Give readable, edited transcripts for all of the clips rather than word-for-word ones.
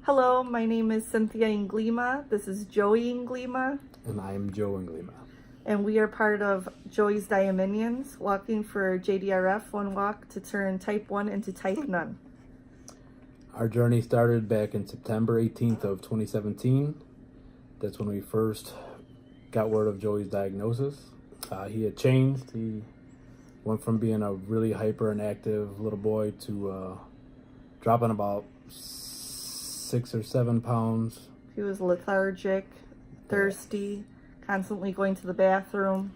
Hello, my name is Cynthia Inglima. This is Joey Inglima. And I am Joey Inglima. And we are part of Joey's Diaminions, walking for JDRF, one walk to turn type 1 into type none. Our journey started back in September 18th of 2017. That's when we first got word of Joey's diagnosis. He had changed. He went from being a really hyper and active little boy to dropping about 6 or 7 pounds. He was lethargic, thirsty, constantly going to the bathroom.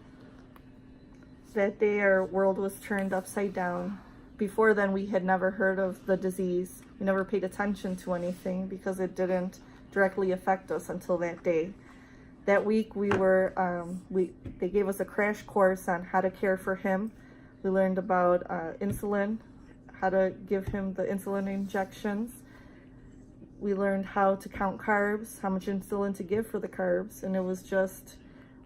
That day our world was turned upside down. Before then we had never heard of the disease. We never paid attention to anything because it didn't directly affect us until that day. That week they gave us a crash course on how to care for him. We learned about insulin, how to give him the insulin injections. We learned how to count carbs, how much insulin to give for the carbs, and it was just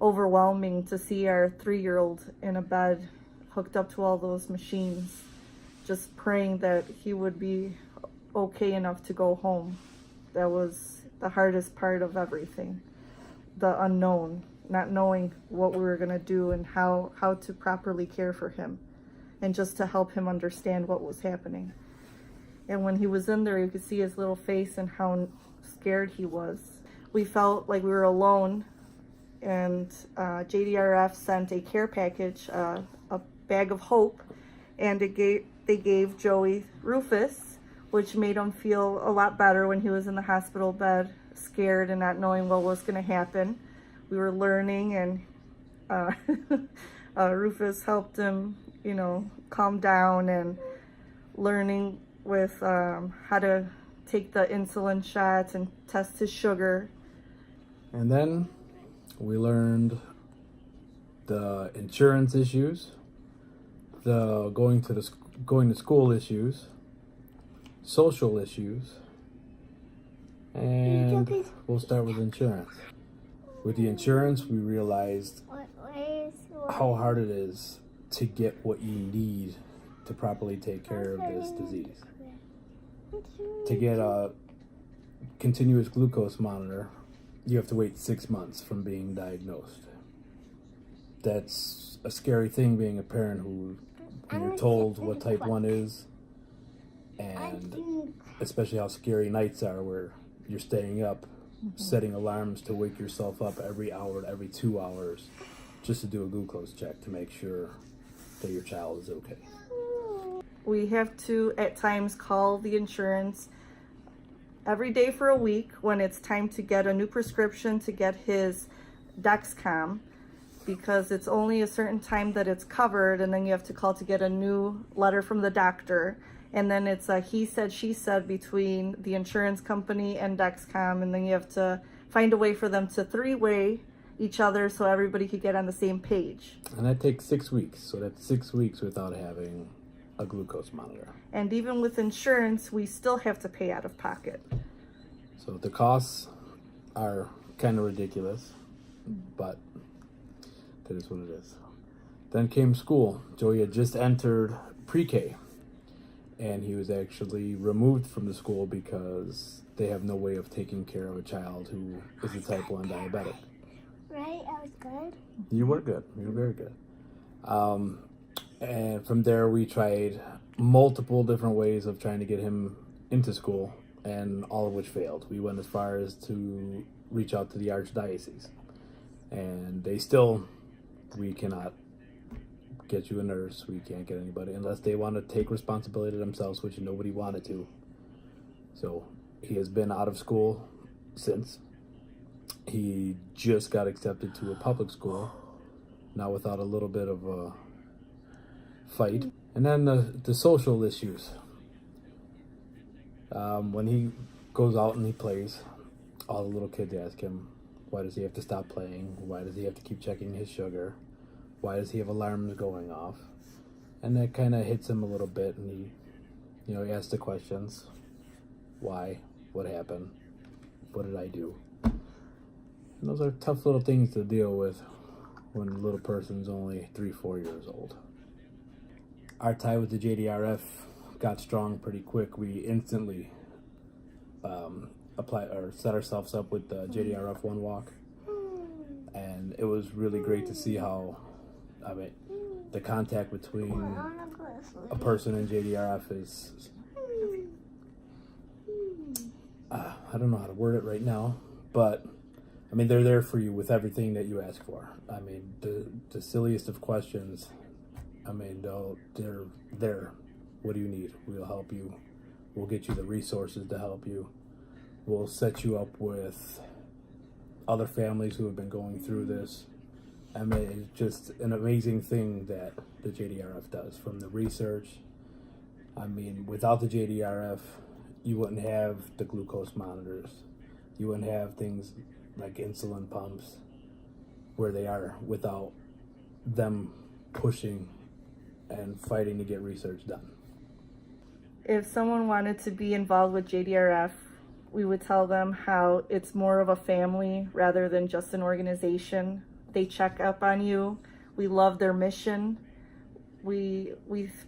overwhelming to see our 3-year-old in a bed hooked up to all those machines, just praying that he would be okay enough to go home. That was the hardest part of everything, the unknown, not knowing what we were going to do and how to properly care for him, and just to help him understand what was happening. And when he was in there, you could see his little face and how scared he was. We felt like we were alone, and JDRF sent a care package, a bag of hope, and they gave Joey Rufus, which made him feel a lot better when he was in the hospital bed, scared and not knowing what was going to happen. We were learning, and Rufus helped him, calm down, and learning with how to take the insulin shots and test his sugar. And then we learned the insurance issues, the going to school issues, social issues, and we'll start with insurance. With the insurance, we realized how hard it is to get what you need to properly take care of this disease. To get a continuous glucose monitor, you have to wait 6 months from being diagnosed. That's a scary thing, being a parent who, when you're told what type 1 is, and especially how scary nights are where you're staying up, setting alarms to wake yourself up every hour, every 2 hours, just to do a glucose check to make sure that your child is okay. We have to, at times, call the insurance every day for a week when it's time to get a new prescription to get his Dexcom, because it's only a certain time that it's covered, and then you have to call to get a new letter from the doctor. And then it's a he said, she said between the insurance company and Dexcom, and then you have to find a way for them to 3-way each other so everybody could get on the same page. And that takes 6 weeks, so that's 6 weeks without having a glucose monitor. And even with insurance, we still have to pay out of pocket. So the costs are kind of ridiculous, but that is what it is. Then came school. Joey had just entered pre-K, and he was actually removed from the school because they have no way of taking care of a child who is a type 1 diabetic. Right? I was good. You were good. You were very good. And from there, we tried multiple different ways of trying to get him into school, and all of which failed. We went as far as to reach out to the Archdiocese, and we cannot get you a nurse. We can't get anybody unless they want to take responsibility themselves, which nobody wanted to. So he has been out of school since. He just got accepted to a public school, now without a little bit of a fight. And then the social issues. When he goes out and he plays, all the little kids ask him, why does he have to stop playing? Why does he have to keep checking his sugar? Why does he have alarms going off? And that kind of hits him a little bit, and he asks the questions. Why? What happened? What did I do? And those are tough little things to deal with when a little person's only 3-4 years old. Our tie with the JDRF got strong pretty quick. We instantly apply or set ourselves up with the JDRF One Walk, and it was really great to see how, I mean, the contact between a person and JDRF is, I don't know how to word it right now, but I mean, they're there for you with everything that you ask for. I mean, the silliest of questions, I mean, they're there. What do you need? We'll help you. We'll get you the resources to help you. We'll set you up with other families who have been going through this. I mean, it's just an amazing thing that the JDRF does, from the research. I mean, without the JDRF, you wouldn't have the glucose monitors. You wouldn't have things like insulin pumps where they are without them pushing and fighting to get research done. If someone wanted to be involved with JDRF, we would tell them how it's more of a family rather than just an organization. They check up on you. We love their mission. We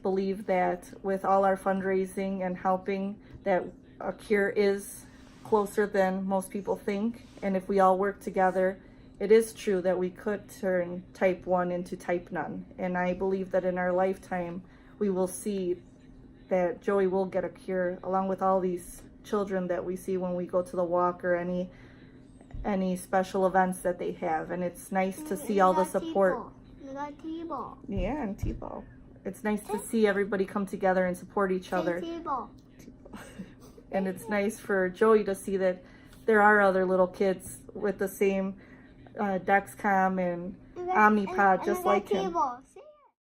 believe that with all our fundraising and helping, that a cure is closer than most people think. And if we all work together, it is true that we could turn type 1 into type none. And I believe that in our lifetime, we will see that Joey will get a cure, along with all these children that we see when we go to the walk or any special events that they have. And it's nice to see all the support. You got T-ball. Yeah, and T-ball. It's nice to see everybody come together and support each other. T-ball. And it's nice for Joey to see that there are other little kids with the same Dexcom and Omnipod just like him. T-balls.